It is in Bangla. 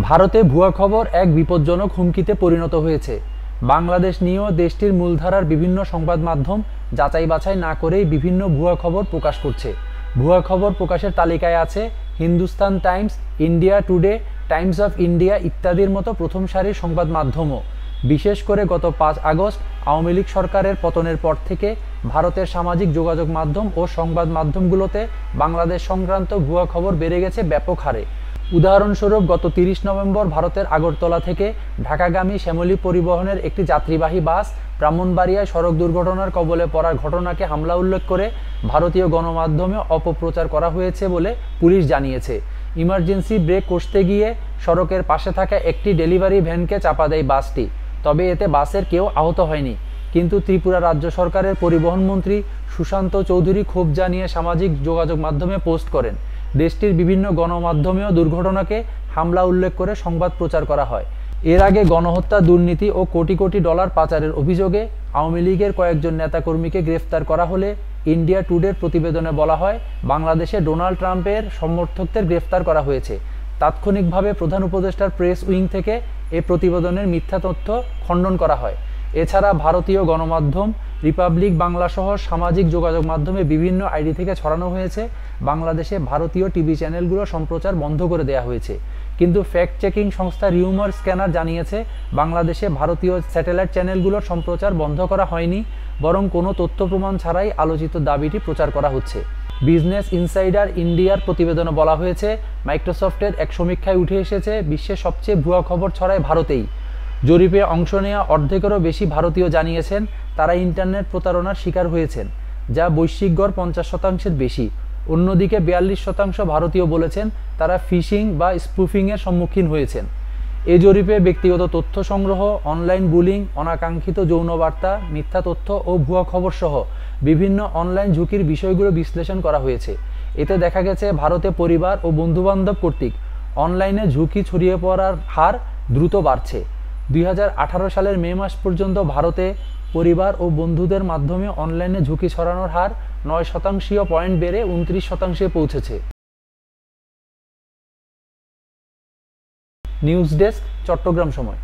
ভারতে ভুয়া খবর এক বিপজ্জনক হুমকিতে পরিণত হয়েছে। বাংলাদেশ নিয়েও দেশটির মূলধারার বিভিন্ন সংবাদ মাধ্যম যাচাই বাছাই না করেই বিভিন্ন ভুয়া খবর প্রকাশ করছে। ভুয়া খবর প্রকাশের তালিকায় আছে Hindustan Times, India today, Times of India ইত্যাদির মতো প্রথম সারির সংবাদ মাধ্যমও। বিশেষ করে গত 5 আগস্ট আওয়ামী লীগ সরকারের পতনের পর থেকে ভারতের সামাজিক যোগাযোগ মাধ্যম ও সংবাদ মাধ্যমগুলোতে বাংলাদেশ সংক্রান্ত ভুয়া খবর বেড়ে গেছে ব্যাপক হারে। উদাহরণস্বরূপ গত 30 নভেম্বর ভারতের আগরতলা থেকে ঢাকাগামী শ্যামলী পরিবহনের একটি যাত্রীবাহী বাস ব্রাহ্মণবাড়িয়ায় সড়ক দুর্ঘটনার কবলে পড়ার ঘটনাকে হামলা উল্লেখ করে ভারতীয় গণমাধ্যমে অপপ্রচার করা হয়েছে বলে পুলিশ জানিয়েছে। ইমার্জেন্সি ব্রেক কষতে গিয়ে সড়কের পাশে থাকা একটি ডেলিভারি ভ্যানকে চাপা দেয় বাসটি, তবে এতে বাসের কেউ আহত হয়নি। কিন্তু ত্রিপুরা রাজ্য সরকারের পরিবহন মন্ত্রী সুশান্ত চৌধুরী ক্ষোভ জানিয়ে সামাজিক যোগাযোগ মাধ্যমে পোস্ট করেন। দেশটির বিভিন্ন গণমাধ্যমেও দুর্ঘটনাকে হামলা উল্লেখ করে সংবাদ প্রচার করা হয়। এর আগে গণহত্যা, দুর্নীতি ও কোটি কোটি ডলার পাচারের অভিযোগে আওয়ামী লীগের কয়েকজন নেতাকর্মীকে গ্রেফতার করা হলে ইন্ডিয়া টুডের প্রতিবেদনে বলা হয় বাংলাদেশে ডোনাল্ড ট্রাম্পের সমর্থকদের গ্রেফতার করা হয়েছে। তাৎক্ষণিকভাবে প্রধান উপদেষ্টার প্রেস উইং থেকে এ প্রতিবেদনের মিথ্যা তথ্য খণ্ডন করা হয়। এছাড়া ভারতীয় গণমাধ্যম রিপাবলিক বাংলা সহ সামাজিক যোগাযোগ মাধ্যমে বিভিন্ন আইডি থেকে ছড়ানো হয়েছে বাংলাদেশে ভারতীয় টিভি চ্যানেলগুলো সম্প্রচার বন্ধ করে দেওয়া হয়েছে। কিন্তু ফ্যাক্ট চেকিং সংস্থা রিউমার স্ক্যানার জানিয়েছে বাংলাদেশে ভারতীয় স্যাটেলাইট চ্যানেলগুলোর সম্প্রচার বন্ধ করা হয়নি, বরং কোনো তথ্য প্রমাণ ছাড়াই আলোচিত দাবিটি প্রচার করা হচ্ছে। বিজনেস ইনসাইডার ইন্ডিয়ার প্রতিবেদনে বলা হয়েছে মাইক্রোসফটের এক সমীক্ষায় উঠে এসেছে বিশ্বের সবচেয়ে ভুয়া খবর ছড়ায় ভারতেই। জরিপে অংশ নেওয়া অর্ধেকেরও বেশি ভারতীয় জানিয়েছেন তারা ইন্টারনেট প্রতারণার শিকার হয়েছেন, যা বৈশ্বিক গড় 50%-এর বেশি। অন্যদিকে 42% ভারতীয় বলেছেন তারা ফিশিং বা স্পুফিংয়ের সম্মুখীন হয়েছেন। এই জরিপে ব্যক্তিগত তথ্য সংগ্রহ, অনলাইন বুলিং, অনাকাঙ্ক্ষিত যৌন বার্তা, মিথ্যা তথ্য ও ভুয়া খবর সহ বিভিন্ন অনলাইন ঝুঁকির বিষয়গুলো বিশ্লেষণ করা হয়েছে। এতে দেখা গেছে ভারতে পরিবার ও বন্ধুবান্ধব কর্তৃক অনলাইনে ঝুঁকি ছড়িয়ে পড়ার হার দ্রুত বাড়ছে। 2018 সালের মে মাস পর্যন্ত ভারতে পরিবার ও বন্ধুদের মাধ্যমে অনলাইনে ঝুঁকি ছড়ানোর হার 9% পয়েন্ট বেড়ে 29% পৌঁছেছে। নিউজ ডেস্ক, চট্টগ্রাম সময়।